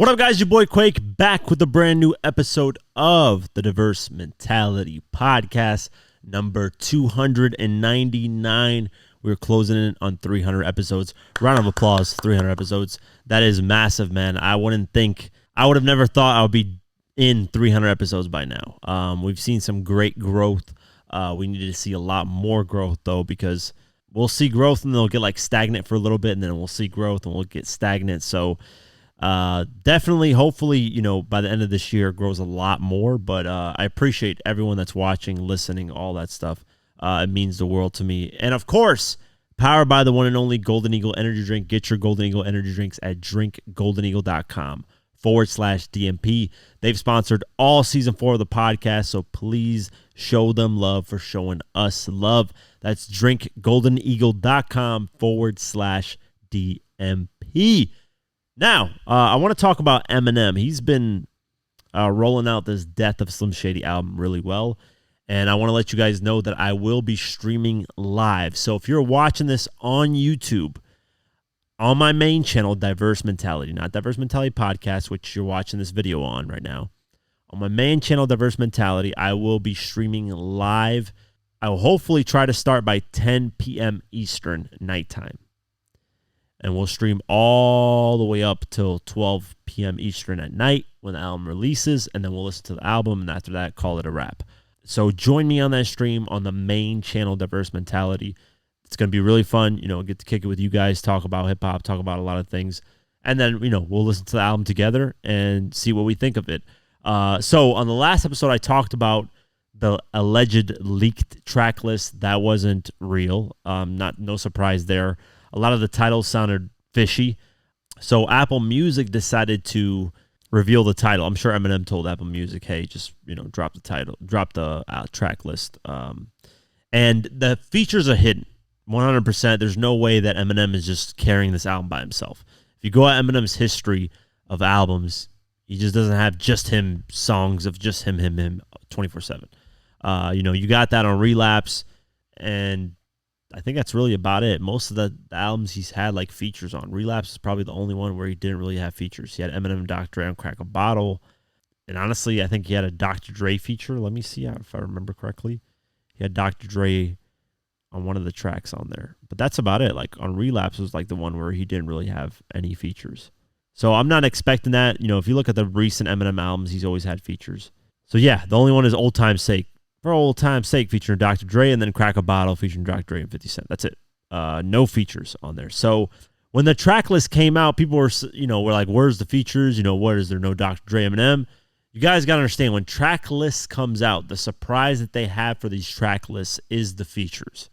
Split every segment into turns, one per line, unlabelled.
What up, guys? Your boy Quake back with a brand new episode of the Diverse Mentality Podcast, number 299. We're closing in on 300 episodes. Round of applause, 300 episodes. That is massive, man. I would have never thought I would be in 300 episodes by now. We've seen some great growth. We need to see a lot more growth, though, because we'll see growth and they'll get like stagnant for a little bit, and then we'll see growth and we'll get stagnant. So definitely, hopefully, by the end of this year, it grows a lot more. But I appreciate everyone that's watching, listening, all that stuff. It means the world to me. And of course, powered by the one and only Golden Eagle Energy Drink. Get your Golden Eagle Energy Drinks at drinkgoldeneagle.com/DMP. They've sponsored all season 4 of the podcast, so please show them love for showing us love. That's drinkgoldeneagle.com/DMP. Now, I want to talk about Eminem. He's been rolling out this Death of Slim Shady album really well, and I want to let you guys know that I will be streaming live. So if you're watching this on YouTube, on my main channel, Diverse Mentality, not Diverse Mentality Podcast, which you're watching this video on right now, on my main channel, Diverse Mentality, I will be streaming live. I will hopefully try to start by 10 p.m. Eastern nighttime. And we'll stream all the way up till 12 p.m. Eastern at night when the album releases, and then we'll listen to the album, and after that, call it a wrap. So join me on that stream on the main channel, Diverse Mentality. It's going to be really fun, get to kick it with you guys, talk about hip-hop, talk about a lot of things. And then, we'll listen to the album together and see what we think of it. So on the last episode, I talked about the alleged leaked track list. That wasn't real. No surprise there. A lot of the titles sounded fishy. So Apple Music decided to reveal the title. I'm sure Eminem told Apple Music, hey, just, drop the title, drop the track list. And the features are hidden 100%. There's no way that Eminem is just carrying this album by himself. If you go at Eminem's history of albums, he just doesn't have just him songs of just him 24/7. You got that on Relapse, and I think that's really about it. Most of the albums he's had like features on. Relapse is probably the only one where he didn't really have features. He had Eminem and Dr. Dre on Crack a Bottle. And honestly, I think he had a Dr. Dre feature. Let me see if I remember correctly. He had Dr. Dre on one of the tracks on there. But that's about it. Like on Relapse was like the one where he didn't really have any features. So I'm not expecting that. If you look at the recent Eminem albums, he's always had features. So yeah, the only one is Old Time's Sake. For Old Time's Sake, featuring Dr. Dre, and then Crack a Bottle featuring Dr. Dre and 50 Cent. That's it. No features on there. So when the track list came out, people were like, where's the features? What is there? No Dr. Dre, Eminem? You guys got to understand, when track lists comes out, the surprise that they have for these track lists is the features.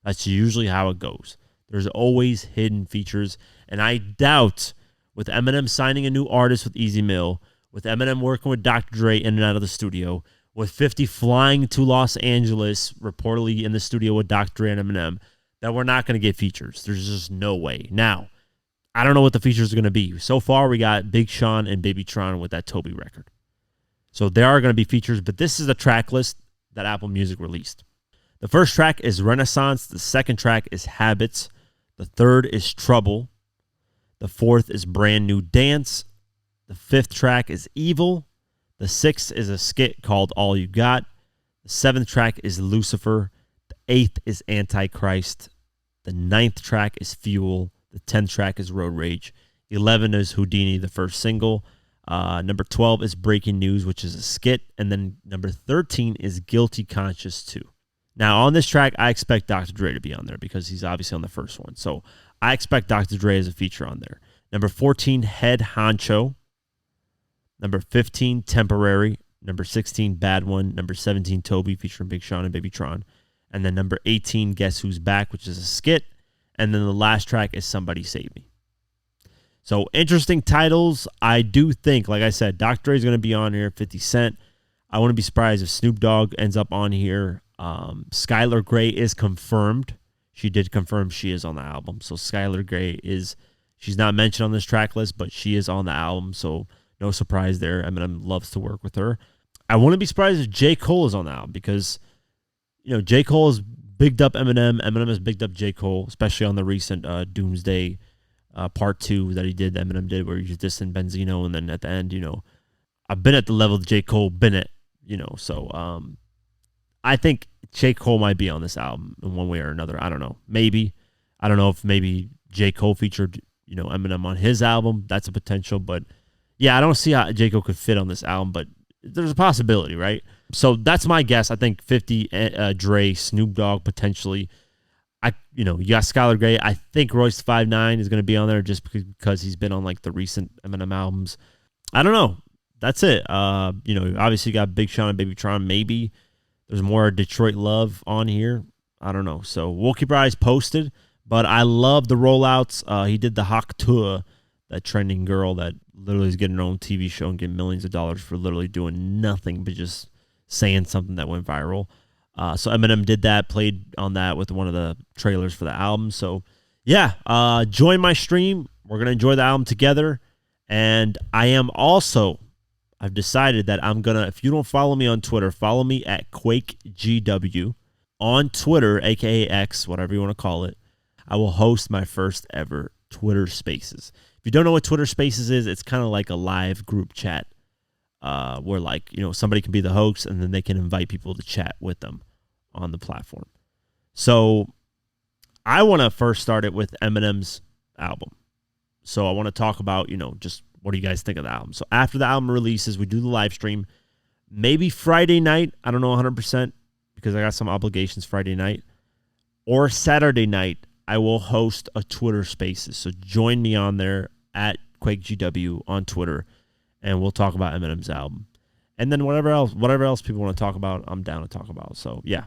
That's usually how it goes. There's always hidden features. And I doubt, with Eminem signing a new artist with Easy Mill, with Eminem working with Dr. Dre in and out of the studio, with 50 flying to Los Angeles, reportedly in the studio with Dr. Dre and Eminem, that we're not going to get features. There's just no way. Now, I don't know what the features are going to be. So far, we got Big Sean and Baby Tron with that Toby record. So there are going to be features, but this is the track list that Apple Music released. The first track is Renaissance. The second track is Habits. The third is Trouble. The fourth is Brand New Dance. The fifth track is Evil. The sixth is a skit called All You Got. The seventh track is Lucifer. The eighth is Antichrist. The ninth track is Fuel. The 10th track is Road Rage. 11 is Houdini, the first single. Number 12 is Breaking News, which is a skit. And then number 13 is Guilty Conscious 2. Now, on this track, I expect Dr. Dre to be on there because he's obviously on the first one. So I expect Dr. Dre as a feature on there. Number 14, Head Honcho. Number 15, Temporary. Number 16, Bad One. Number 17, Toby, featuring Big Sean and Baby Tron. And then number 18, Guess Who's Back, which is a skit. And then the last track is Somebody Save Me. So interesting titles. I do think, like I said, Dr. Dre is going to be on here, 50 Cent. I wouldn't be surprised if Snoop Dogg ends up on here. Skylar Grey is confirmed. She did confirm she is on the album. So Skylar Grey she's not mentioned on this track list, but she is on the album. So no surprise there. Eminem loves to work with her. I wouldn't be surprised if J. Cole is on the album because, J. Cole has bigged up Eminem. Eminem has bigged up J. Cole, especially on the recent Doomsday part 2 that he did, that Eminem did, where he just dissing Benzino, and then at the end, I've been at the level of J. Cole, been it, so I think J. Cole might be on this album in one way or another. I don't know. Maybe. I don't know if maybe J. Cole featured, Eminem on his album. That's a potential, but yeah, I don't see how J. Cole could fit on this album, but there's a possibility, right? So that's my guess. I think 50, Dre, Snoop Dogg, potentially. You got Skylar Grey. I think Royce 5'9" is going to be on there just because he's been on like the recent Eminem albums. I don't know. That's it. Obviously you got Big Sean and Baby Tron. Maybe there's more Detroit love on here. I don't know. So we'll keep our eyes posted. But I love the rollouts. He did the Hawk Tour, that trending girl that literally is getting her own TV show and getting millions of dollars for literally doing nothing but just saying something that went viral. So Eminem did that, played on that with one of the trailers for the album. So, yeah, join my stream. We're going to enjoy the album together. And I've decided that I'm going to, if you don't follow me on Twitter, follow me at Quake GW on Twitter, a.k.a. X, whatever you want to call it. I will host my first ever Twitter Spaces. If you don't know what Twitter Spaces is, it's kind of like a live group chat where, like, somebody can be the host and then they can invite people to chat with them on the platform. So I want to first start it with Eminem's album. So I want to talk about, just what do you guys think of the album? So after the album releases, we do the live stream. Maybe Friday night. I don't know 100% because I got some obligations Friday night. Or Saturday night, I will host a Twitter Spaces. So join me on there at QuakeGW on Twitter, and we'll talk about Eminem's album. And then whatever else people want to talk about, I'm down to talk about. So, yeah.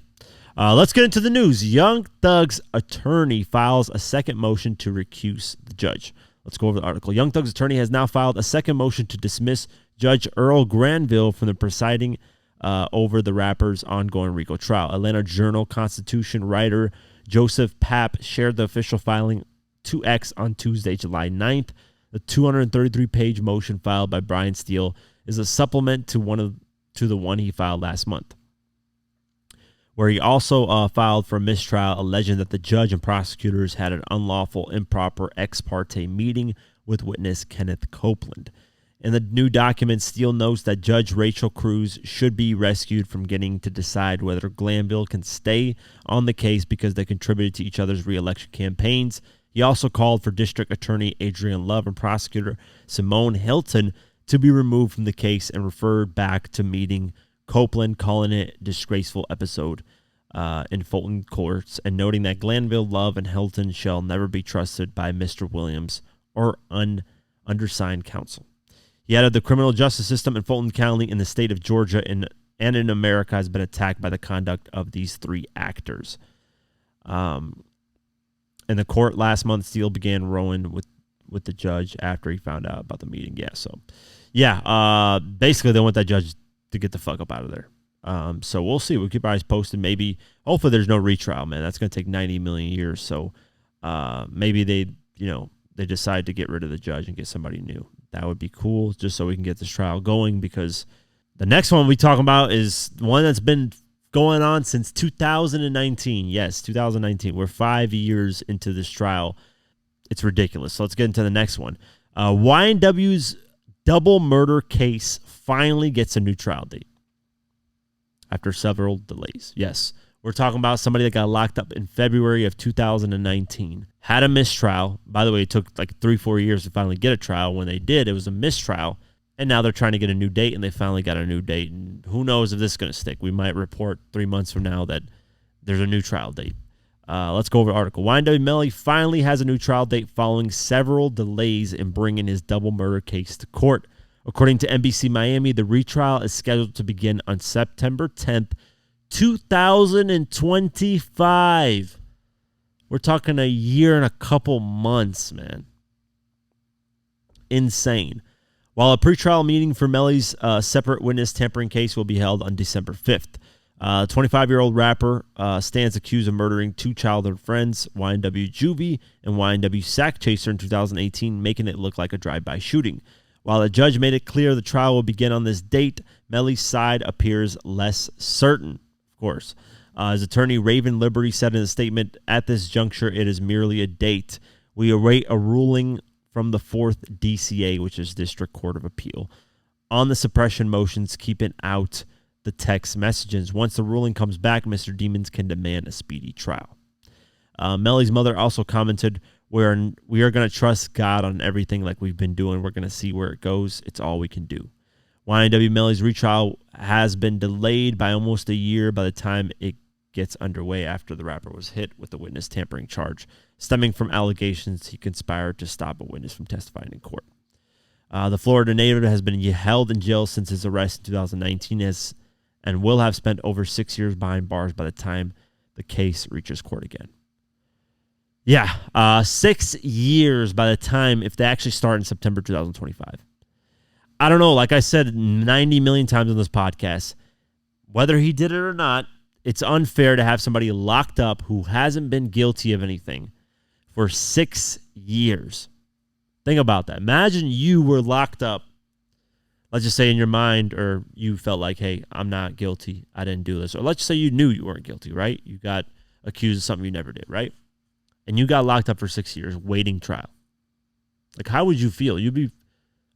Let's get into the news. Young Thug's attorney files a second motion to recuse the judge. Let's go over the article. Young Thug's attorney has now filed a second motion to dismiss Judge Earl Granville from the presiding over the rapper's ongoing RICO trial. Atlanta Journal-Constitution writer Joseph Papp shared the official filing to X on Tuesday, July 9th. The 233-page motion filed by Brian Steele is a supplement to the one he filed last month, where he also filed for mistrial, alleging that the judge and prosecutors had an unlawful, improper ex parte meeting with witness Kenneth Copeland. In the new document, Steele notes that Judge Rachel Cruz should be rescued from getting to decide whether Glanville can stay on the case because they contributed to each other's re-election campaigns. He also called for District Attorney Adrian Love and Prosecutor Simone Hilton to be removed from the case and referred back to meeting Copeland, calling it a disgraceful episode in Fulton courts, and noting that Glanville, Love, and Hilton shall never be trusted by Mr. Williams or undersigned counsel. He added, the criminal justice system in Fulton County in the state of Georgia and in America has been attacked by the conduct of these three actors. In the court last month, Steele began rowing with the judge after he found out about the meeting. Basically they want that judge to get the fuck up out of there. So we'll see. We'll keep our eyes posted. Hopefully there's no retrial, man. That's going to take 90 million years. So maybe they decide to get rid of the judge and get somebody new. That would be cool, just so we can get this trial going, because the next one we talk about is one that's been going on since 2019. Yes, 2019. We're 5 years into this trial. It's ridiculous. So let's get into the next one. YNW's double murder case finally gets a new trial date after several delays. Yes, we're talking about somebody that got locked up in February of 2019. Had a mistrial. By the way, it took like 3-4 years to finally get a trial. When they did, it was a mistrial. And now they're trying to get a new date, and they finally got a new date. And who knows if this is going to stick. We might report 3 months from now that there's a new trial date. Let's go over the article. YNW Melly finally has a new trial date following several delays in bringing his double murder case to court. According to NBC Miami, the retrial is scheduled to begin on September 10th, 2025. We're talking a year and a couple months, man. Insane. While a pretrial meeting for Melly's separate witness tampering case will be held on December 5th. 25-year-old rapper stands accused of murdering two childhood friends, YNW Juvie and YNW Sack Chaser, in 2018, making it look like a drive-by shooting. While the judge made it clear the trial will begin on this date, Melly's side appears less certain, of course. His attorney, Raven Liberty, said in a statement, at this juncture, it is merely a date. We await a ruling from the 4th DCA, which is District Court of Appeal, on the suppression motions keeping out the text messages. Once the ruling comes back, Mr. Demons can demand a speedy trial. Melly's mother also commented, we are going to trust God on everything like we've been doing. We're going to see where it goes. It's all we can do. YNW Melly's retrial has been delayed by almost a year by the time it gets underway after the rapper was hit with a witness tampering charge stemming from allegations he conspired to stop a witness from testifying in court. The Florida native has been held in jail since his arrest in 2019 and will have spent over 6 years behind bars by the time the case reaches court again. Yeah, 6 years by the time, if they actually start in September 2025. I don't know, like I said 90 million times on this podcast, whether he did it or not, it's unfair to have somebody locked up who hasn't been guilty of anything for 6 years. Think about that. Imagine you were locked up, let's just say in your mind, or you felt like, hey, I'm not guilty, I didn't do this. Or let's just say you knew you weren't guilty, right? You got accused of something you never did, right? And you got locked up for 6 years waiting trial. Like, how would you feel? You'd be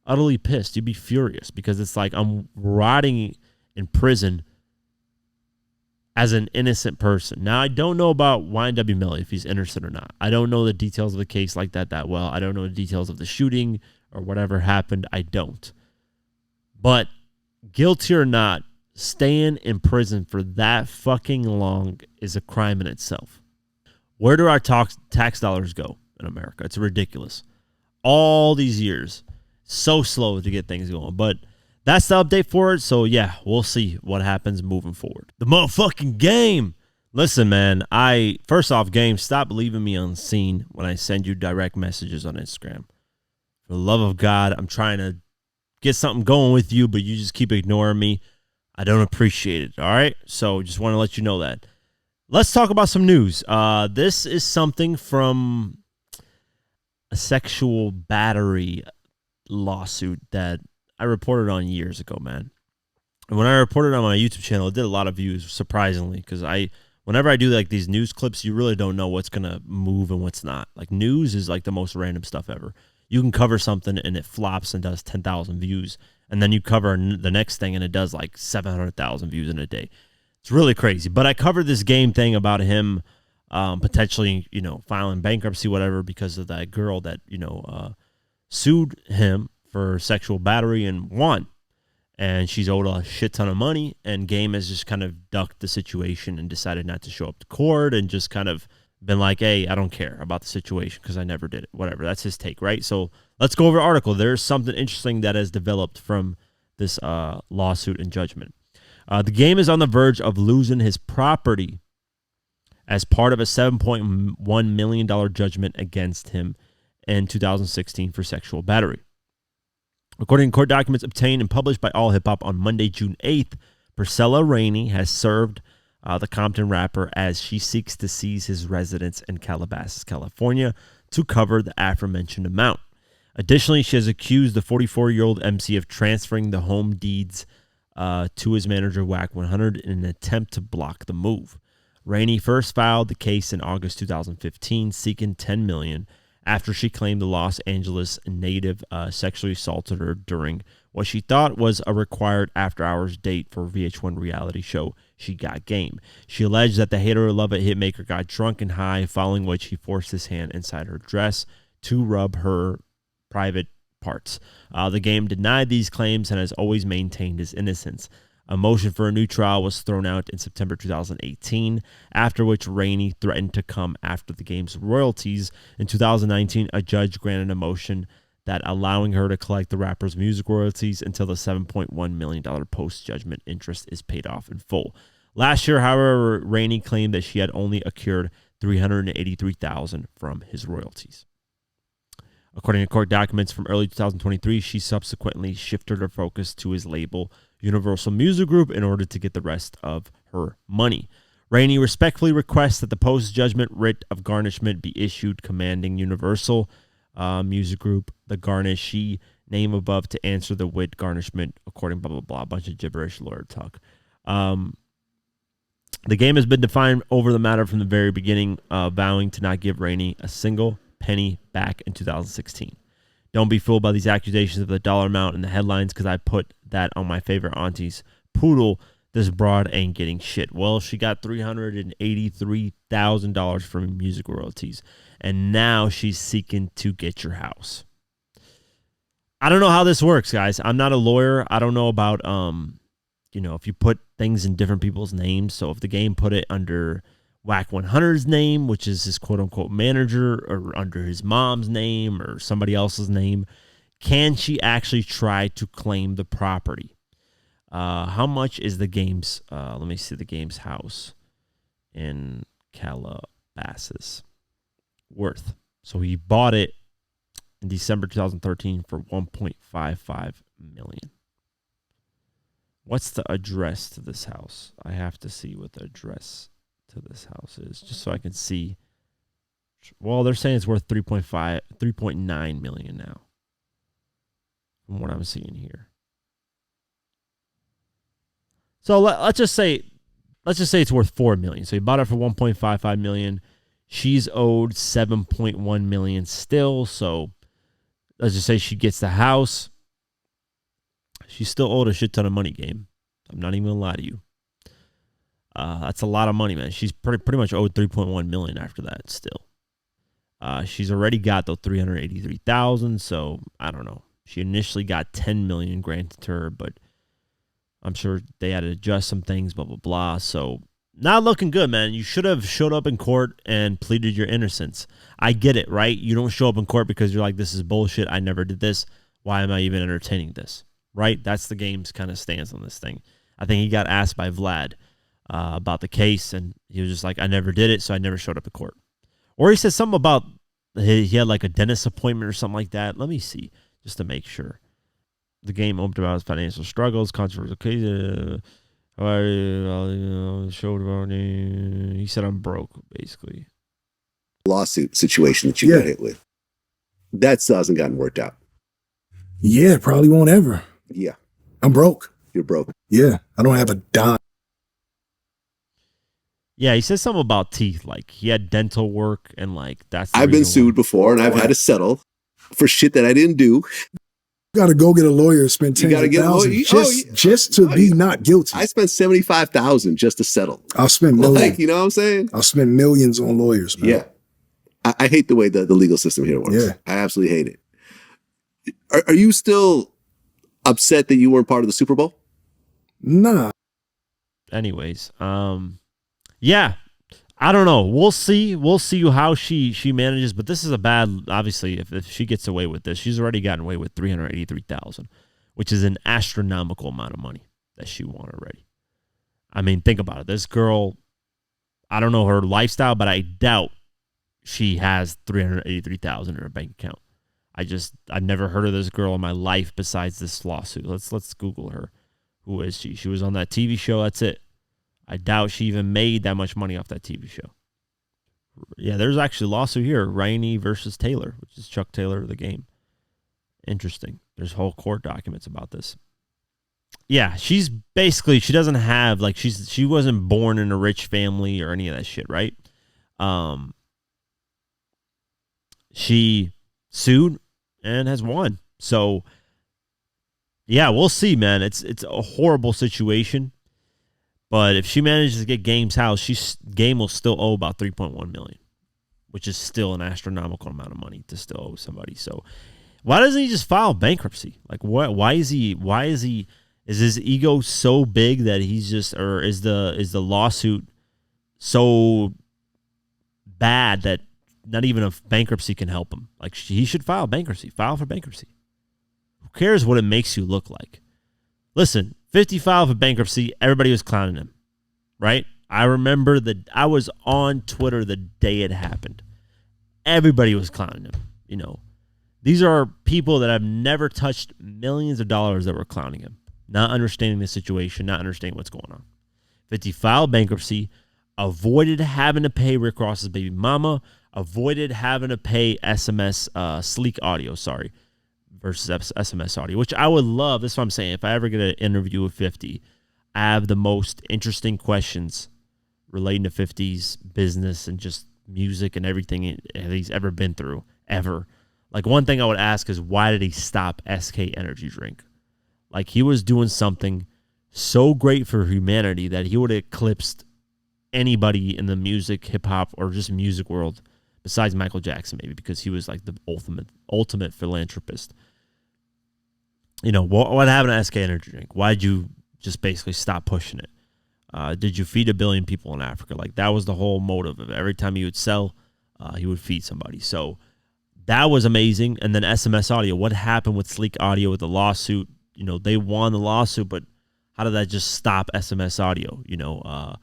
utterly pissed. You'd be furious because it's like I'm rotting in prison as an innocent person. Now, I don't know about YNW Melly, if he's innocent or not. I don't know the details of the case like that well. I don't know the details of the shooting or whatever happened. I don't. But guilty or not, staying in prison for that fucking long is a crime in itself. Where do our tax dollars go in America? It's ridiculous. All these years, so slow to get things going. But that's the update for it. So, yeah, we'll see what happens moving forward. The motherfucking game. Listen, man, first off, game, stop leaving me unseen when I send you direct messages on Instagram. For the love of God, I'm trying to get something going with you, but you just keep ignoring me. I don't appreciate it, all right? So just want to let you know that. Let's talk about some news. This is something from a sexual battery lawsuit that I reported on years ago, man. And when I reported on my YouTube channel, it did a lot of views, surprisingly, because whenever I do like these news clips, you really don't know what's going to move and what's not. Like, news is like the most random stuff ever. You can cover something and it flops and does 10,000 views, and then you cover the next thing and it does like 700,000 views in a day. It's really crazy. But I covered this game thing about him potentially, filing bankruptcy, whatever, because of that girl that, sued him for sexual battery and won. And she's owed a shit ton of money, and Game has just kind of ducked the situation and decided not to show up to court and just kind of been like, hey, I don't care about the situation because I never did it. Whatever. That's his take, right? So let's go over the article. There's something interesting that has developed from this lawsuit and judgment. The Game is on the verge of losing his property as part of a $7.1 million judgment against him in 2016 for sexual battery. According to court documents obtained and published by All Hip Hop on Monday, June 8th, Priscilla Rainey has served the Compton rapper as she seeks to seize his residence in Calabasas, California, to cover the aforementioned amount. Additionally, she has accused the 44-year-old MC of transferring the home deeds to his manager, Whack 100, in an attempt to block the move. Rainey first filed the case in August 2015, seeking $10 million after she claimed the Los Angeles native sexually assaulted her during what she thought was a required after-hours date for VH1 reality show She Got Game. She alleged that the Hater Love It hitmaker got drunk and high, following which he forced his hand inside her dress to rub her private parts. The Game denied these claims and has always maintained his innocence. A motion for a new trial was thrown out in September 2018, after which Rainey threatened to come after the Game's royalties. In 2019, a judge granted a motion that allowing her to collect the rapper's music royalties until the $7.1 million post-judgment interest is paid off in full. Last year, however, Rainey claimed that she had only accrued $383,000 from his royalties. According to court documents from early 2023, she subsequently shifted her focus to his label, Universal Music Group, in order to get the rest of her money. Rainey respectfully requests that the post-judgment writ of garnishment be issued, commanding Universal Music Group the garnishee name above to answer the writ garnishment, according blah, blah, blah, a bunch of gibberish lawyer talk. The Game has been defined over the matter from the very beginning, vowing to not give Rainey a single penny back in 2016. Don't be fooled by these accusations of the dollar amount in the headlines because I put that on my favorite auntie's poodle. This broad ain't getting shit. Well, she got $383,000 from music royalties, and now she's seeking to get your house. I don't know how this works, guys. I'm not a lawyer. I don't know about, if you put things in different people's names. So if the game put it under Whack 100's name, which is his quote-unquote manager, or under his mom's name or somebody else's name, can she actually try to claim the property? How much is the game's, let me see the game's house in Calabasas worth? So he bought it in December 2013 for $1.55 million. What's the address to this house? I have to see what the address to this house is, just so I can see. Well, they're saying it's worth 3.9 million now, from what I'm seeing here. So let's just say it's worth $4 million. So he bought it for $1.55 million. She's owed $7.1 million still. So let's just say she gets the house. She's still owed a shit ton of money, game. I'm not even gonna lie to you. That's a lot of money, man. She's pretty much owed $3.1 million after that still. She's already got the $383,000, so I don't know. She initially got $10 million granted to her, but I'm sure they had to adjust some things, blah, blah, blah. So not looking good, man. You should have showed up in court and pleaded your innocence. I get it, right? You don't show up in court because you're like, this is bullshit. I never did this. Why am I even entertaining this? Right? That's the game's kind of stance on this thing. I think he got asked by Vlad about the case, and he was just like, I never did it, so I never showed up in court. Or he said something about he had like a dentist appointment or something like that. Let me see, just to make sure. The game opened about his financial struggles, controversial cases. Showed about he said I'm broke, basically.
Lawsuit situation that you got hit with. That still hasn't gotten worked out.
Yeah, probably won't ever.
Yeah.
I'm broke.
You're broke.
Yeah, I don't have a dime.
Yeah, he says something about teeth. Like he had dental work, and like that's.
I've been sued before, and I've had to settle for shit that I didn't do.
You got to go get a lawyer, spend $10,000 just to be not guilty.
I spent $75,000 just to settle.
I'll spend millions.
Like, you know what I'm saying?
I'll spend millions on lawyers, man.
Yeah, I hate the way the legal system here works.
Yeah,
I absolutely hate it. Are you still upset that you weren't part of the Super Bowl?
Nah.
Anyways, yeah, I don't know. We'll see. We'll see how she manages. But this is a bad. Obviously, if she gets away with this, she's already gotten away with $383,000, which is an astronomical amount of money that she won already. I mean, think about it. This girl, I don't know her lifestyle, but I doubt she has $383,000 in her bank account. I've never heard of this girl in my life besides this lawsuit. Let's Google her. Who is she? She was on that TV show. That's it. I doubt she even made that much money off that TV show. Yeah, there's actually a lawsuit here. Rainey versus Taylor, which is Chuck Taylor of the game. Interesting. There's whole court documents about this. Yeah, she's basically, she doesn't have, like, she wasn't born in a rich family or any of that shit, right? She sued and has won. So, yeah, we'll see, man. It's a horrible situation. But if she manages to get Game's house, Game will still owe about $3.1 million, which is still an astronomical amount of money to still owe somebody. So why doesn't he just file bankruptcy? Like, what? Why is his ego so big that he's just, or is the lawsuit so bad that not even a bankruptcy can help him? Like, he should file bankruptcy. File for bankruptcy. Who cares what it makes you look like? Listen, 50 filed for bankruptcy. Everybody was clowning him, right? I remember that I was on Twitter the day it happened. Everybody was clowning him. You know, these are people that have never touched millions of dollars that were clowning him, not understanding the situation, not understanding what's going on. 50 filed bankruptcy, avoided having to pay Rick Ross's baby mama, avoided having to pay SMS Sleek Audio, versus SMS Audio, which I would love. That's what I'm saying. If I ever get an interview with 50, I have the most interesting questions relating to 50's business and just music and everything he's ever been through. ever. Like, one thing I would ask is, why did he stop SK Energy Drink? Like, he was doing something so great for humanity that he would have eclipsed anybody in the music, hip-hop, or just music world besides Michael Jackson, maybe, because he was like the ultimate philanthropist. You know, what happened to SK Energy Drink? Why did you just basically stop pushing it? Did you feed 1 billion people in Africa? Like, that was the whole motive of it. Every time he would sell, he would feed somebody. So that was amazing. And then SMS Audio. What happened with Sleek Audio with the lawsuit? You know, they won the lawsuit, but how did that just stop SMS Audio? You know,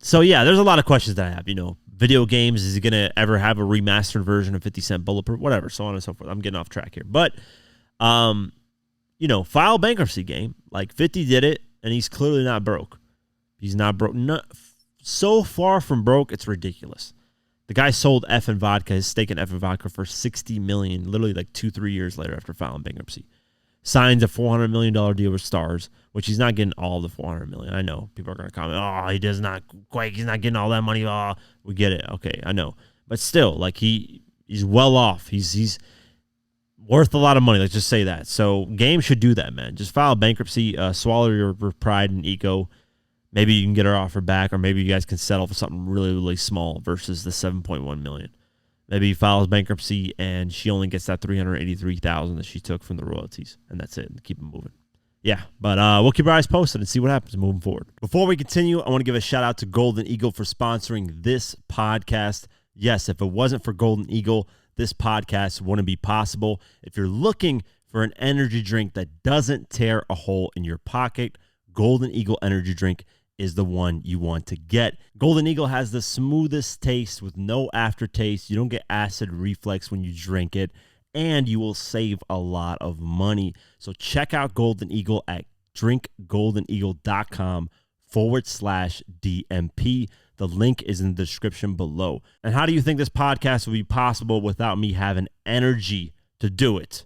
so yeah, there's a lot of questions that I have. You know, video games, is he going to ever have a remastered version of 50 Cent Bulletproof? Whatever, so on and so forth. I'm getting off track here. But, you know, file bankruptcy, game. Like, 50 did it, and he's clearly not broke. He's not broke. So far from broke, it's ridiculous. The guy sold F and Vodka, his stake in F and Vodka, for $60 million, literally like 2-3 years later after filing bankruptcy. Signs a $400 million deal with Stars, which he's not getting all the $400 million. I know people are going to comment, oh, he does not, Quake, he's not getting all that money. Oh, we get it. Okay, I know. But still, like, he's well off. He's worth a lot of money. Let's just say that. So Game should do that, man. Just file bankruptcy, swallow your pride and ego. Maybe you can get her offer back, or maybe you guys can settle for something really, really small versus the $7.1 million. Maybe he files bankruptcy and she only gets that $383,000 that she took from the royalties, and that's it. Keep it moving. Yeah, but we'll keep our eyes posted and see what happens moving forward. Before we continue, I want to give a shout out to Golden Eagle for sponsoring this podcast. Yes, if it wasn't for Golden Eagle, this podcast wouldn't be possible. If you're looking for an energy drink that doesn't tear a hole in your pocket, Golden Eagle energy drink is the one you want to get. Golden Eagle has the smoothest taste with no aftertaste. You don't get acid reflux when you drink it, and you will save a lot of money. So check out Golden Eagle at drinkgoldeneagle.com/DMP. The link is in the description below. And how do you think this podcast would be possible without me having energy to do it?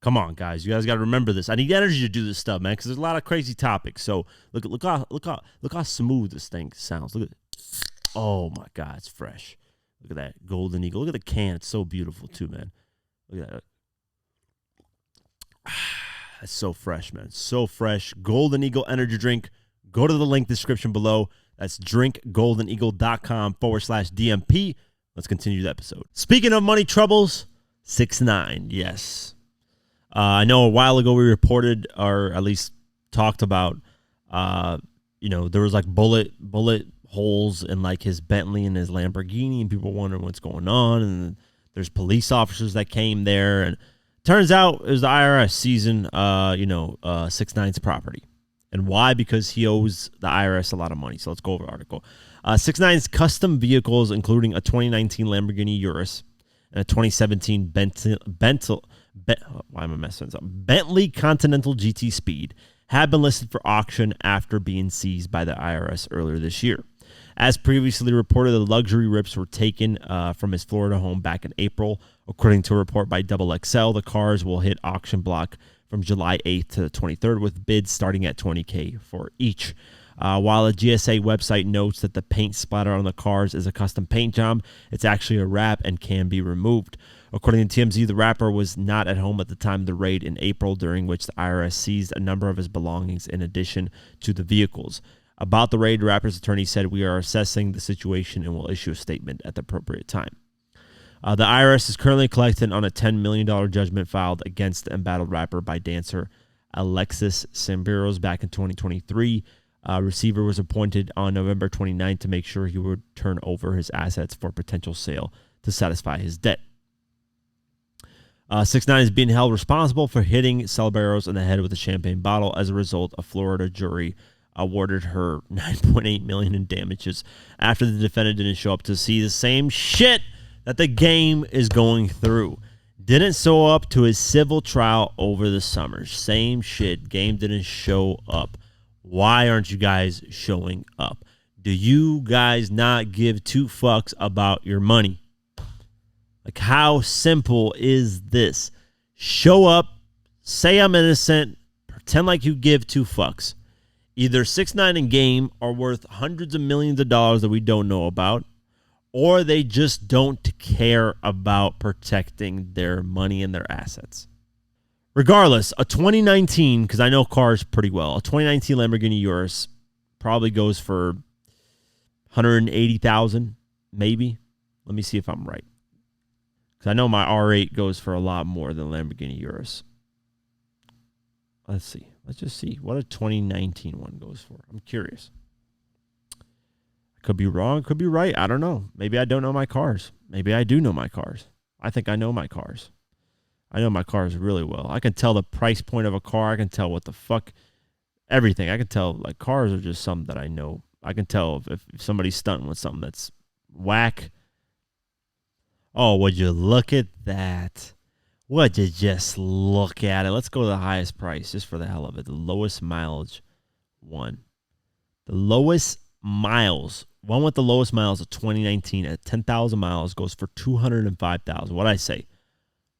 Come on, guys. You guys got to remember this. I need energy to do this stuff, man, because there's a lot of crazy topics. So look how smooth this thing sounds. Look at it. Oh, my God. It's fresh. Look at that Golden Eagle. Look at the can. It's so beautiful, too, man. Look at that. That's so fresh, man. So fresh. Golden Eagle energy drink. Go to the link description below. That's drinkgoldeneagle.com/DMP. Let's continue the episode. Speaking of money troubles, 6ix9ine. Yes. I know a while ago we reported, or at least talked about, you know, there was like bullet holes in like his Bentley and his Lamborghini, and people wondering what's going on. And there's police officers that came there, and turns out it was the IRS seizing, 6ix9ine's property. And why? Because he owes the IRS a lot of money. So let's go over the article. 6ix9ine's custom vehicles, including a 2019 Lamborghini Urus and a 2017 Bentley Continental GT Speed, have been listed for auction after being seized by the IRS earlier this year. As previously reported, the luxury rips were taken from his Florida home back in April. According to a report by XXL, the cars will hit auction block from July 8th to the 23rd, with bids starting at $20,000 for each. While the GSA website notes that the paint splatter on the cars is a custom paint job, it's actually a wrap and can be removed. According to TMZ, the rapper was not at home at the time of the raid in April, during which the IRS seized a number of his belongings in addition to the vehicles. About the raid, the rapper's attorney said, "We are assessing the situation and will issue a statement at the appropriate time." The IRS is currently collecting on a $10 million judgment filed against the embattled rapper by dancer Alexis Samberos back in 2023. A receiver was appointed on November 29th to make sure he would turn over his assets for potential sale to satisfy his debt. 6ix9ine is being held responsible for hitting Samberos in the head with a champagne bottle. As a result, a Florida jury awarded her $9.8 million in damages after the defendant didn't show up to see the same shit that the Game is going through. Didn't show up to his civil trial over the summer. Same shit. Game didn't show up. Why aren't you guys showing up? Do you guys not give two fucks about your money? Like, how simple is this? Show up, say I'm innocent, pretend like you give two fucks. Either 6ix9ine and Game are worth hundreds of millions of dollars that we don't know about, or they just don't care about protecting their money and their assets. Regardless, a 2019, because I know cars pretty well, a 2019 Lamborghini Urus probably goes for 180,000, maybe. Let me see if I'm right. Because I know my R8 goes for a lot more than Lamborghini Urus. Let's see. Let's just see what a 2019 one goes for. I'm curious. Could be wrong, could be right. I don't know. Maybe I don't know my cars. Maybe I do know my cars. I think I know my cars. I know my cars really well. I can tell the price point of a car. I can tell what the fuck, everything. I can tell, like, cars are just something that I know. I can tell if somebody's stunting with something that's whack. Oh, would you look at that? Would you just look at it? Let's go to the highest price just for the hell of it. The lowest mileage one. The lowest miles. One with the lowest miles of 2019 at 10,000 miles goes for 205,000. What I say?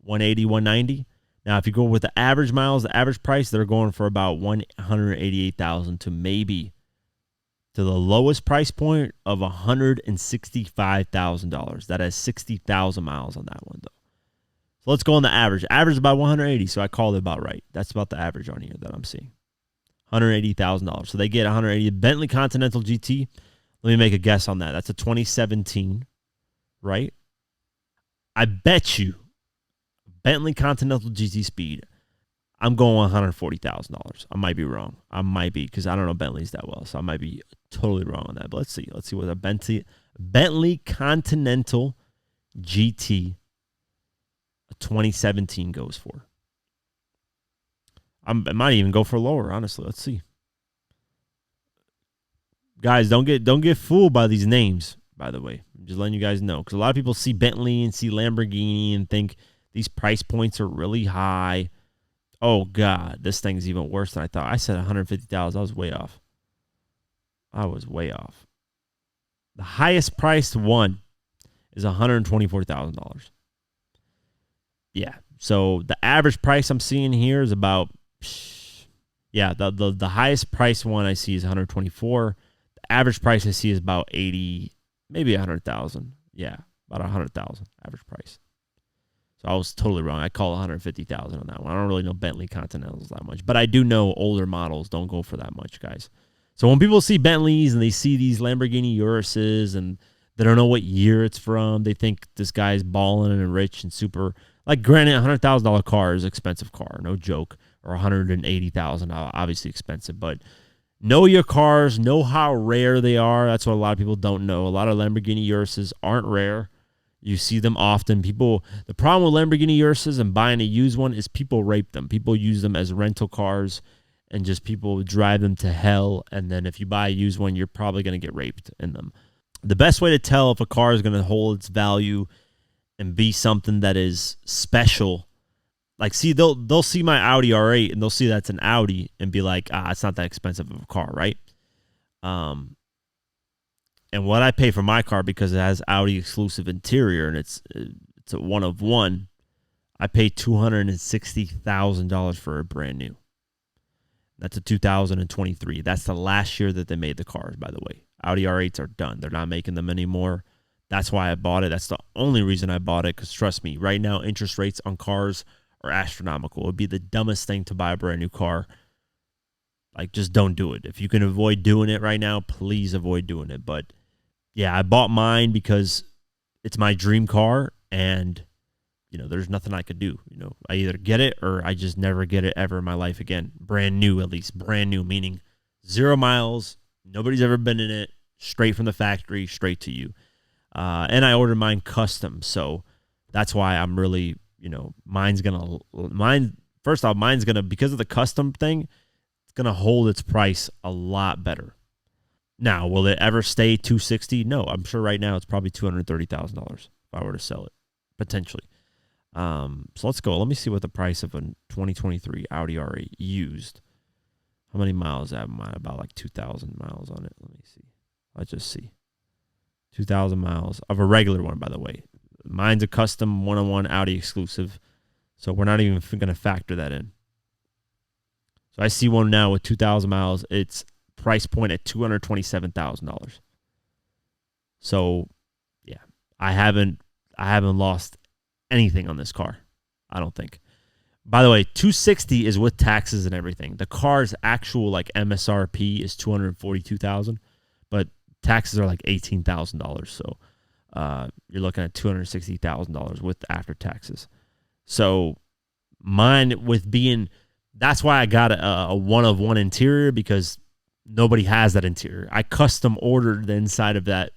180, 190. Now, if you go with the average miles, the average price, they're going for about 188,000 to maybe to the lowest price point of $165,000. That has 60,000 miles on that one, though. So let's go on the average. Average is about 180, so I called it about right. That's about the average on here that I'm seeing. $180,000. So they get 180. Bentley Continental GT. Let me make a guess on that. That's a 2017, right? I bet you Bentley Continental GT Speed, I'm going $140,000. I might be wrong. I might be, because I don't know Bentleys that well, so I might be totally wrong on that. But let's see. Let's see what a Bentley Continental GT 2017 goes for. I might even go for lower, honestly. Let's see. Guys, don't get fooled by these names, by the way. I'm just letting you guys know. Because a lot of people see Bentley and see Lamborghini and think these price points are really high. Oh, God. This thing's even worse than I thought. I said 150,000. I was way off. The highest priced one is $124,000. Yeah. So the average price I'm seeing here is about, the highest price one I see is 124. The average price I see is about 80, maybe 100,000. Yeah, about 100,000 average price. So I was totally wrong. I call 150,000 on that one. I don't really know Bentley Continentals that much, but I do know older models don't go for that much, guys. So when people see Bentleys and they see these Lamborghini Uruses and they don't know what year it's from, they think this guy's balling and rich and super. Like, granted, $100,000 car is an expensive car, no joke, or $180,000, obviously expensive. But know your cars, know how rare they are. That's what a lot of people don't know. A lot of Lamborghini Uruses aren't rare. You see them often. The problem with Lamborghini Uruses and buying a used one is people rape them. People use them as rental cars, and just people drive them to hell. And then if you buy a used one, you're probably going to get raped in them. The best way to tell if a car is going to hold its value and be something that is special, like, see, they'll see my Audi R8 and they'll see that's an Audi and be like, it's not that expensive of a car, right? And what I pay for my car, because it has Audi exclusive interior and it's a one of one, I pay $260,000 for a brand new. That's a 2023. That's the last year that they made the cars, by the way. Audi R8s are done. They're not making them anymore. That's why I bought it. That's the only reason I bought it, because trust me, right now interest rates on cars are astronomical. It would be the dumbest thing to buy a brand new car. Like, just don't do it. If you can avoid doing it right now, please avoid doing it. But yeah, I bought mine because it's my dream car, and there's nothing I could do. I either get it or I just never get it ever in my life again. Brand new, at least. Brand new, meaning 0 miles. Nobody's ever been in it. Straight from the factory, straight to you. And I ordered mine custom, so that's why I'm really, first off, mine's gonna, because of the custom thing, it's gonna hold its price a lot better. Now, will it ever stay $260,000? No, I'm sure right now it's probably $230,000 if I were to sell it, potentially. So let's go. Let me see what the price of a 2023 Audi R8 used. How many miles have mine? About like 2,000 miles on it. Let me see. Let's just see. 2,000 miles of a regular one, by the way. Mine's a custom one-on-one Audi exclusive, so we're not even going to factor that in. So I see one now with 2,000 miles. It's price point at $227,000. So, yeah, I haven't lost anything on this car. I don't think. By the way, $260 is with taxes and everything. The car's actual like MSRP is $242,000, but taxes are like $18,000. So you're looking at $260,000 with after taxes. So mine with being, that's why I got a one of one interior, because nobody has that interior. I custom ordered the inside of that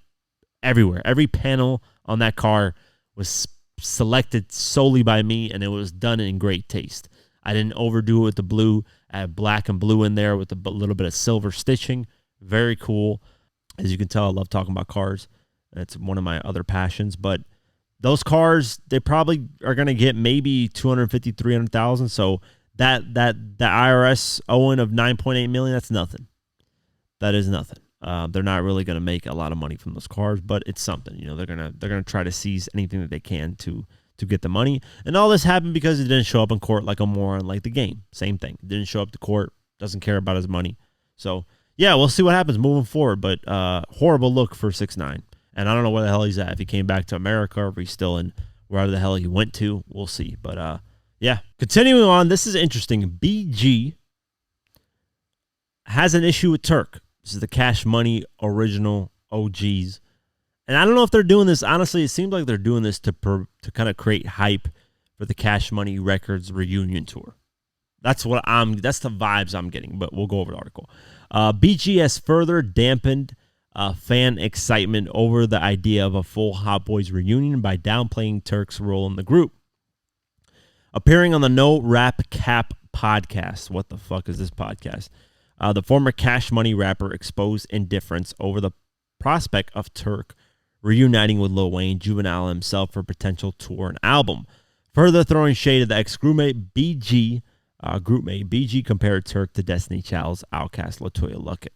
everywhere. Every panel on that car was selected solely by me, and it was done in great taste. I didn't overdo it with the blue. I had black and blue in there with a little bit of silver stitching. Very cool. As you can tell, I love talking about cars. That's one of my other passions. But those cars, they probably are going to get maybe $250,000, $300,000. So that IRS owing of $9.8 million, that's nothing. That is nothing. They're not really going to make a lot of money from those cars, but it's something. You know, they're gonna try to seize anything that they can to get the money. And all this happened because it didn't show up in court like a moron, like the game. Same thing. Didn't show up to court. Doesn't care about his money. So yeah, we'll see what happens moving forward. But horrible look for 6ix9ine. And I don't know where the hell he's at. If he came back to America or if he's still in wherever the hell he went to, we'll see. But yeah, continuing on. This is interesting. BG has an issue with Turk. This is the Cash Money original OGs. And I don't know if they're doing this. Honestly, it seems like they're doing this to kind of create hype for the Cash Money Records reunion tour. That's the vibes I'm getting, but we'll go over the article. BG has further dampened fan excitement over the idea of a full Hot Boys reunion by downplaying Turk's role in the group. Appearing on the No Rap Cap podcast. What the fuck is this podcast? The former Cash Money rapper exposed indifference over the prospect of Turk reuniting with Lil Wayne, Juvenile himself for potential tour and album. Further throwing shade at the ex-groupmate BG, BG compared Turk to Destiny Child's Outkast LaToya Luckett.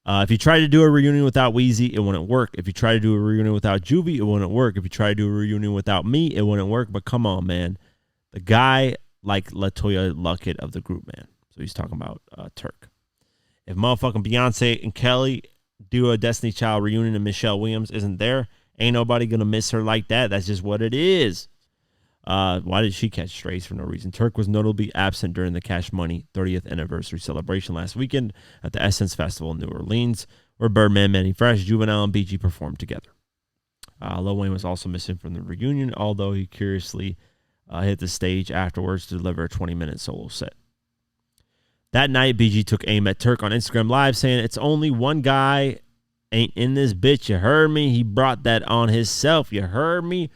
If you try to do a reunion without Weezy, it wouldn't work. If you try to do a reunion without Juvie, it wouldn't work. If you try to do a reunion without me, it wouldn't work. But come on, man. The guy like LaToya Luckett of the group, man. So he's talking about Turk. If motherfucking Beyonce and Kelly do a Destiny Child reunion and Michelle Williams isn't there, ain't nobody going to miss her like that. That's just what it is. Why did she catch strays for no reason? Turk was notably absent during the Cash Money 30th anniversary celebration last weekend at the Essence Festival in New Orleans, where Birdman, Manny Fresh, Juvenile, and BG performed together. Lil Wayne was also missing from the reunion, although he curiously hit the stage afterwards to deliver a 20-minute solo set. That night, BG took aim at Turk on Instagram Live, saying, "It's only one guy ain't in this bitch. You heard me? He brought that on himself. You heard me?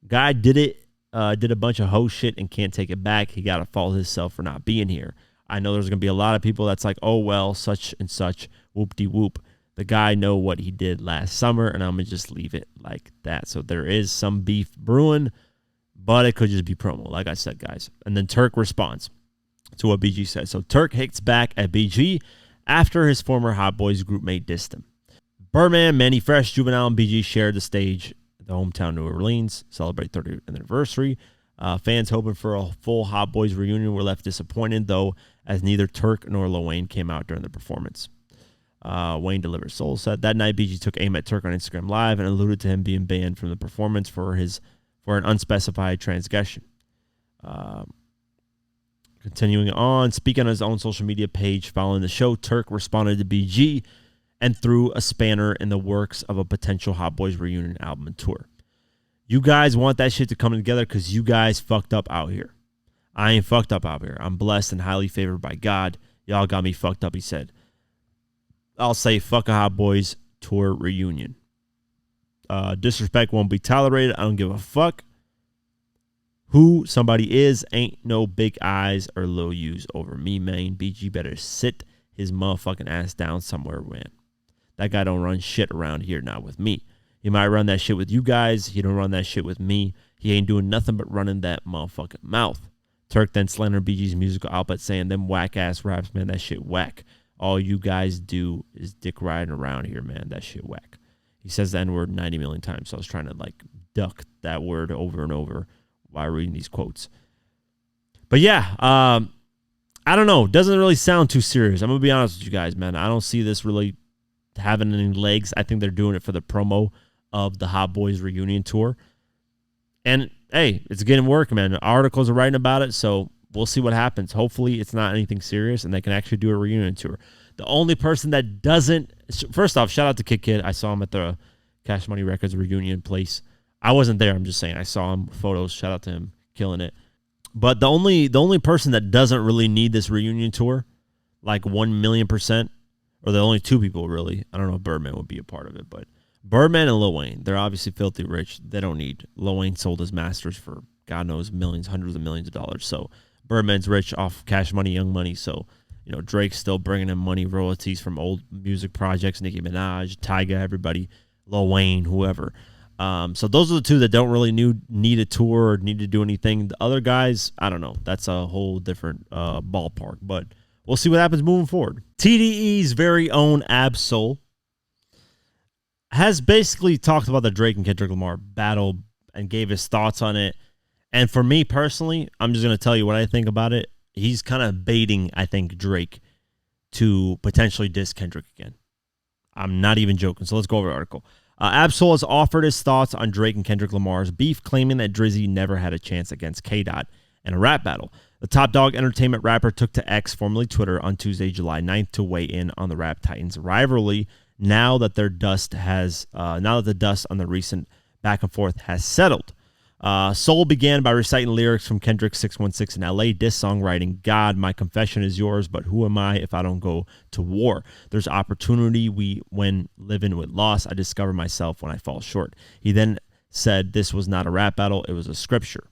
Guy did it. Did a bunch of hoe shit and can't take it back. He got to fault himself for not being here. I know there's going to be a lot of people that's like, oh, well, such and such, whoop-de-whoop. The guy know what he did last summer, and I'm going to just leave it like that." So there is some beef brewing, but it could just be promo, like I said, guys. And then Turk responds to what BG says. So Turk hits back at BG after his former Hot Boys groupmate dissed him. Birdman, Manny Fresh, Juvenile, and BG shared the stage at the hometown New Orleans, celebrate 30th anniversary. Fans hoping for a full Hot Boys reunion were left disappointed, though, as neither Turk nor Lil Wayne came out during the performance. Wayne delivered a solo set. That night, BG took aim at Turk on Instagram Live and alluded to him being banned from the performance for an unspecified transgression. Continuing on, speaking on his own social media page following the show, Turk responded to BG and threw a spanner in the works of a potential Hot Boys reunion album and tour. "You guys want that shit to come together because you guys fucked up out here. I ain't fucked up out here. I'm blessed and highly favored by God. Y'all got me fucked up," he said. "I'll say fuck a Hot Boys tour reunion. Disrespect won't be tolerated. I don't give a fuck who somebody is. Ain't no big eyes or little U's over me, man. BG better sit his motherfucking ass down somewhere, man. That guy don't run shit around here, not with me. He might run that shit with you guys. He don't run that shit with me. He ain't doing nothing but running that motherfucking mouth." Turk then slandered BG's musical output, saying, "Them whack-ass raps, man, that shit whack. All you guys do is dick riding around here, man. That shit whack." He says the N-word 90 million times, so I was trying to, duck that word over and over while reading these quotes. But yeah, I don't know. Doesn't really sound too serious. I'm going to be honest with you guys, man. I don't see this really having any legs. I think they're doing it for the promo of the Hot Boys reunion tour. And, hey, it's getting work, man. Articles are writing about it, so we'll see what happens. Hopefully it's not anything serious and they can actually do a reunion tour. The only person that doesn't... First off, shout out to Kid Kid. I saw him at the Cash Money Records reunion place. I wasn't there. I'm just saying. I saw him. Photos. Shout out to him. Killing it. But the only person that doesn't really need this reunion tour, like 1,000,000%, or the only two people really, I don't know if Birdman would be a part of it, but Birdman and Lil Wayne, they're obviously filthy rich. They don't need. Lil Wayne sold his masters for God knows millions, hundreds of millions of dollars. So Birdman's rich off Cash Money, Young Money. So, you know, Drake's still bringing in money, royalties from old music projects, Nicki Minaj, Tyga, everybody, Lil Wayne, whoever. So those are the two that don't really need a tour or need to do anything. The other guys, I don't know. That's a whole different ballpark. But we'll see what happens moving forward. TDE's very own Ab-Soul has basically talked about the Drake and Kendrick Lamar battle and gave his thoughts on it. And for me personally, I'm just going to tell you what I think about it. He's kind of baiting, I think, Drake to potentially diss Kendrick again. I'm not even joking. So let's go over the article. Ab-Soul has offered his thoughts on Drake and Kendrick Lamar's beef, claiming that Drizzy never had a chance against K-Dot in a rap battle. The Top Dog Entertainment rapper took to X, formerly Twitter, on Tuesday, July 9th to weigh in on the Rap Titans rivalry now that the dust on the recent back and forth has settled. Soul began by reciting lyrics from Kendrick's 616 in LA diss song, writing, "God, my confession is yours, but who am I if I don't go to war? There's opportunity when living with loss. I discover myself when I fall short." He then said this was not a rap battle, it was a scripture.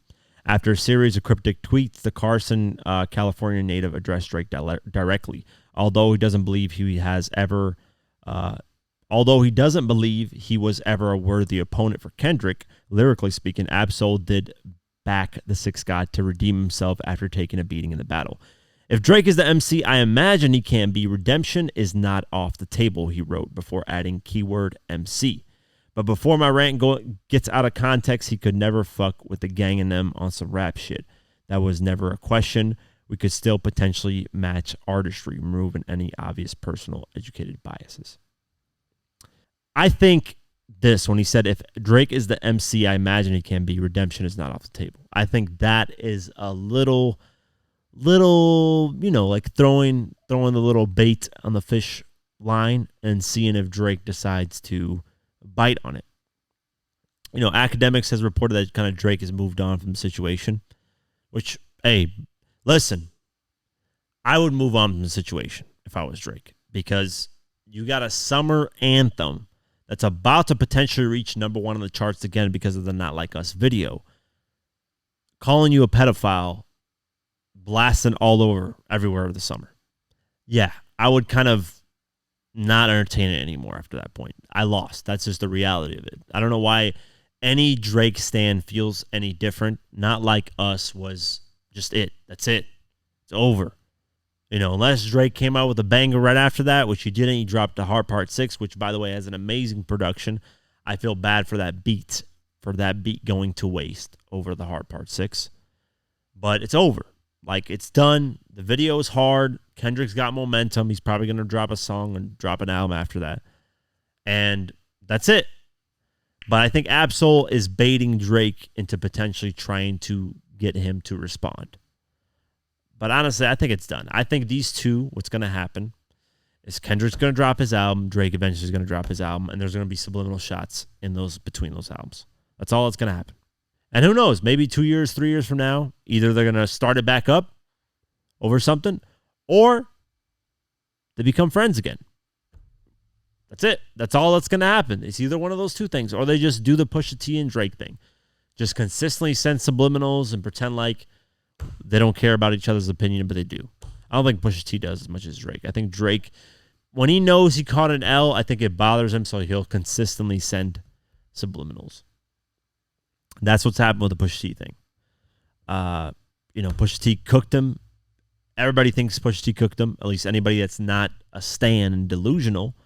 After a series of cryptic tweets, the Carson, California native addressed Drake directly. Although he doesn't believe he was ever a worthy opponent for Kendrick, lyrically speaking, Ab-Soul did back the Six God to redeem himself after taking a beating in the battle. "If Drake is the MC, I imagine he can be. Redemption is not off the table," he wrote before adding keyword MC. "But before my rant gets out of context, he could never fuck with the gang and them on some rap shit. That was never a question. We could still potentially match artistry, removing any obvious personal educated biases." I think this, when he said, "If Drake is the MC, I imagine he can be. Redemption is not off the table." I think that is a little, like throwing the little bait on the fish line and seeing if Drake decides to bite on it. Academics has reported that kind of Drake has moved on from the situation, which, hey, listen, I would move on from the situation if I was Drake, because you got a summer anthem that's about to potentially reach number one on the charts again because of the Not Like Us video, calling you a pedophile, blasting all over everywhere over the summer. Yeah, I would kind of not entertain it anymore after that point. I lost. That's just the reality of it. I don't know why any Drake stan feels any different. Not Like Us was just it. That's it. It's over. Unless Drake came out with a banger right after that, which he didn't. He dropped the Heart Part 6, which, by the way, has an amazing production. I feel bad for that beat going to waste over the Heart Part 6. But it's over. Like, it's done. The video is hard. Kendrick's got momentum. He's probably going to drop a song and drop an album after that. And that's it. But I think Ab-Soul is baiting Drake into potentially trying to get him to respond. But honestly, I think it's done. I think these two, what's going to happen is Kendrick's going to drop his album, Drake eventually is going to drop his album, and there's going to be subliminal shots between those albums. That's all that's going to happen. And who knows, maybe 2 years, 3 years from now, either they're going to start it back up over something, or they become friends again. That's it. That's all that's going to happen. It's either one of those two things, or they just do the Pusha T and Drake thing. Just consistently send subliminals and pretend like they don't care about each other's opinion, but they do. I don't think Pusha T does as much as Drake. I think Drake, when he knows he caught an L, I think it bothers him, so he'll consistently send subliminals. That's what's happened with the Pusha T thing. Pusha T cooked him. Everybody thinks Pusha T cooked him. At least anybody that's not a stan and delusional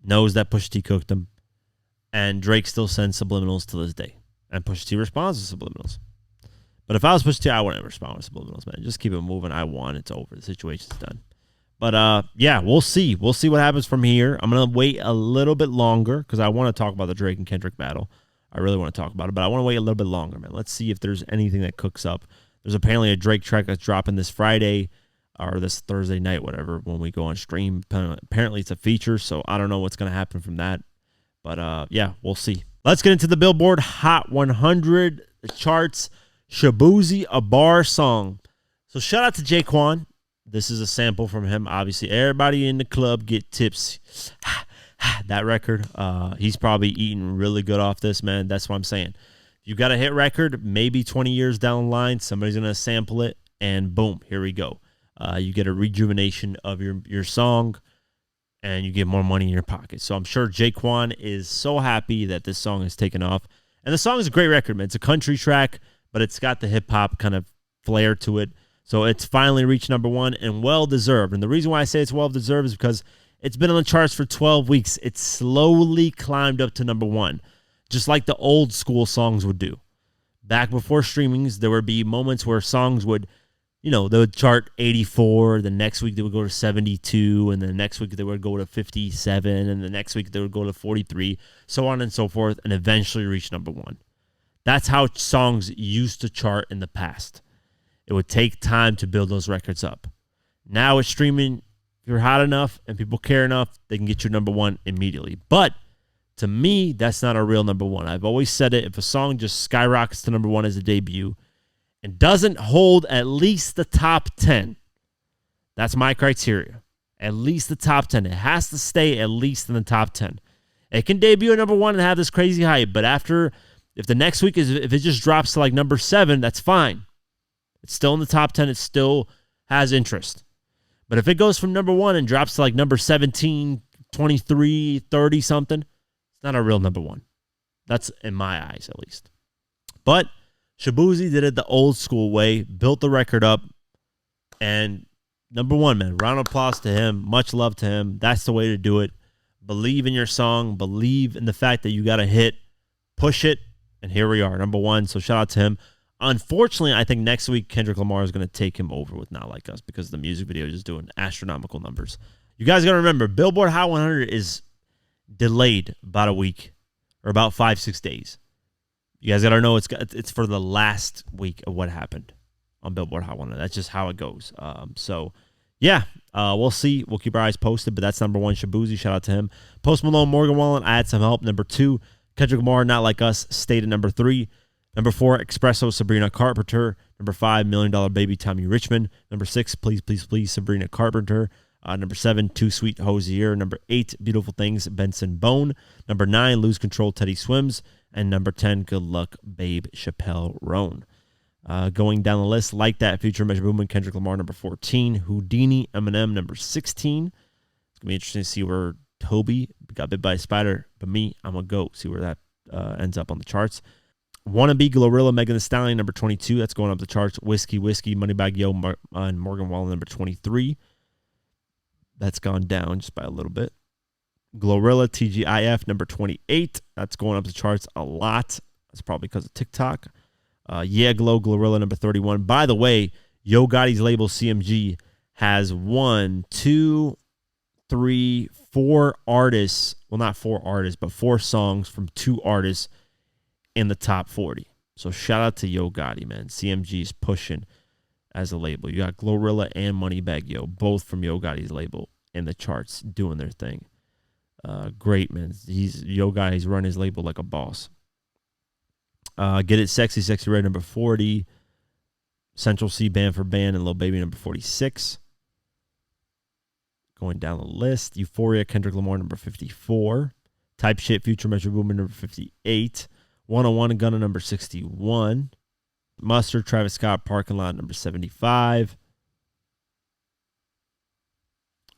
knows that Pusha T cooked him. And Drake still sends subliminals to this day. And Pusha T responds to subliminals. But if I was Pusha T, I wouldn't respond with subliminals, man. Just keep it moving. I won. It's over. The situation's done. But yeah, we'll see. We'll see what happens from here. I'm going to wait a little bit longer because I want to talk about the Drake and Kendrick battle. I really want to talk about it, but I want to wait a little bit longer, man. Let's see if there's anything that cooks up. There's apparently a Drake track that's dropping this Friday or this Thursday night, whatever, when we go on stream. Apparently it's a feature, so I don't know what's going to happen from that. But yeah, we'll see. Let's get into the Billboard Hot 100, the charts. Shabuzi, a bar song. So shout out to Jaquan. This is a sample from him. Obviously, everybody in the club get tips. That record, he's probably eating really good off this, man. That's what I'm saying. You got a hit record, maybe 20 years down the line, somebody's going to sample it, and boom, here we go. You get a rejuvenation of your song, and you get more money in your pocket. So I'm sure Jaquan is so happy that this song has taken off. And the song is a great record, man. It's a country track, but it's got the hip-hop kind of flair to it. So it's finally reached number one and well-deserved. And the reason why I say it's well-deserved is because it's been on the charts for 12 weeks. It slowly climbed up to number one, just like the old school songs would do. Back before streamings, there would be moments where songs would, they would chart 84. The next week they would go to 72. And the next week they would go to 57. And the next week they would go to 43, so on and so forth, and eventually reach number one. That's how songs used to chart in the past. It would take time to build those records up. Now with streaming, if you're hot enough and people care enough, they can get you number one immediately. But to me, that's not a real number one. I've always said it. If a song just skyrockets to number one as a debut and doesn't hold at least the top 10, that's my criteria. At least the top 10. It has to stay at least in the top 10. It can debut at number one and have this crazy hype, but if the next week if it just drops to like number 7, that's fine. It's still in the top 10. It still has interest. But if it goes from number 1 and drops to like number 17, 23, 30 something, it's not a real number 1. That's in my eyes, at least. But Shabuzi did it the old school way, built the record up, and number 1, man. Round of applause to him. Much love to him. That's the way to do it. Believe in your song. Believe in the fact that you got a hit. Push it. And here we are, number 1. So shout out to him. Unfortunately, I think next week Kendrick Lamar is going to take him over with Not Like Us because the music video is just doing astronomical numbers. You guys got to remember, Billboard Hot 100 is delayed about a week or about 5-6 days. You guys got to know it's for the last week of what happened on Billboard Hot 100. That's just how it goes. So, yeah, we'll see. We'll keep our eyes posted, but that's number 1, Shabuzi. Shout out to him. Post Malone, Morgan Wallen, I Had Some Help. Number 2, Kendrick Lamar, Not Like Us, stayed at number 3. Number 4, Espresso, Sabrina Carpenter. Number 5, $1 Million Baby, Tommy Richmond. Number 6, Please, Please, Please, Sabrina Carpenter. Number 7, Too Sweet, Hosier. Number 8, Beautiful Things, Benson Bone. Number 9, Lose Control, Teddy Swims. And number 10, Good Luck, Babe, Chappelle Roan. Going down the list, Like That, Future, Measure Boomin, Kendrick Lamar, number 14. Houdini, Eminem, number 16. It's going to be interesting to see where Toby got bit by a spider. But me, I'm going to go see where that ends up on the charts. Wannabe, Glorilla, Megan Thee Stallion, number 22. That's going up the charts. Whiskey, Moneybagg Yo, and Morgan Wallen, number 23. That's gone down just by a little bit. Glorilla, TGIF, number 28. That's going up the charts a lot. That's probably because of TikTok. Yeah, Glorilla, number 31. By the way, Yo Gotti's label CMG has 1, 2, 3, 4 artists. Well, not 4 artists, but 4 songs from 2 artists in the top 40. So shout out to Yo Gotti, man. CMG is pushing as a label. You got Glorilla and Moneybagg Yo, both from Yo Gotti's label in the charts doing their thing. Great, man. Yo Gotti's run his label like a boss. Get It Sexy, Sexy Red, number 40. Central C, Band for Band, and Lil Baby, number 46. Going down the list, Euphoria, Kendrick Lamar, number 54. Type Shit, Future, Measure Boomin, number 58. 101 and Gunna, number 61. Mustard, Travis Scott, Parking Lot, number 75.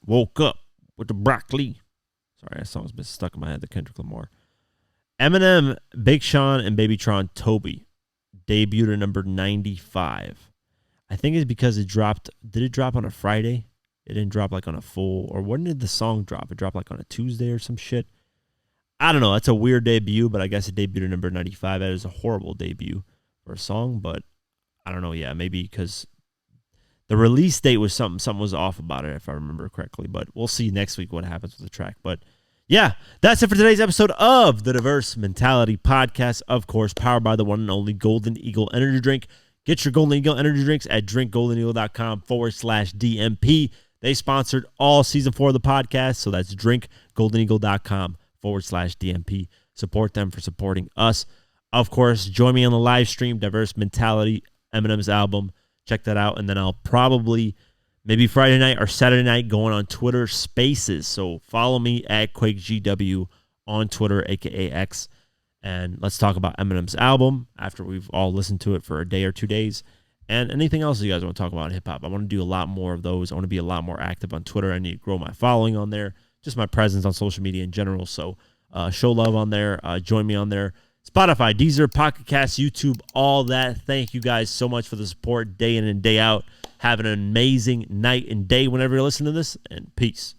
Woke Up with the Broccoli. Sorry, that song's been stuck in my head, the Kendrick Lamar. Eminem, Big Sean, and Babytron, Toby debuted at number 95. I think it's because it dropped. Did it drop on a Friday? It didn't drop like on a full, or when did the song drop? It dropped like on a Tuesday or some shit. I don't know. That's a weird debut, but I guess it debuted at number 95. That is a horrible debut for a song, but I don't know. Yeah, maybe because the release date was something was off about it, if I remember correctly. But we'll see next week what happens with the track. But yeah, that's it for today's episode of the Diverse Mentality Podcast. Of course, powered by the one and only Golden Eagle Energy Drink. Get your Golden Eagle Energy Drinks at drinkgoldeneagle.com/DMP. They sponsored all season 4 of the podcast, so that's drinkgoldeneagle.com/DMP. Support them for supporting us. Of course, join me on the live stream, Diverse Mentality, Eminem's album. Check that out, and then I'll probably maybe Friday night or Saturday night going on Twitter Spaces. So follow me at QuakeGW on Twitter, aka X, and let's talk about Eminem's album after we've all listened to it for a day or 2 days. And anything else you guys want to talk about in hip hop. I want to do a lot more of those. I want to be a lot more active on Twitter. I need to grow my following on there, just my presence on social media in general. So show love on there. Join me on there. Spotify, Deezer, Pocket Cast, YouTube, all that. Thank you guys so much for the support day in and day out. Have an amazing night and day whenever you're listening to this, and peace.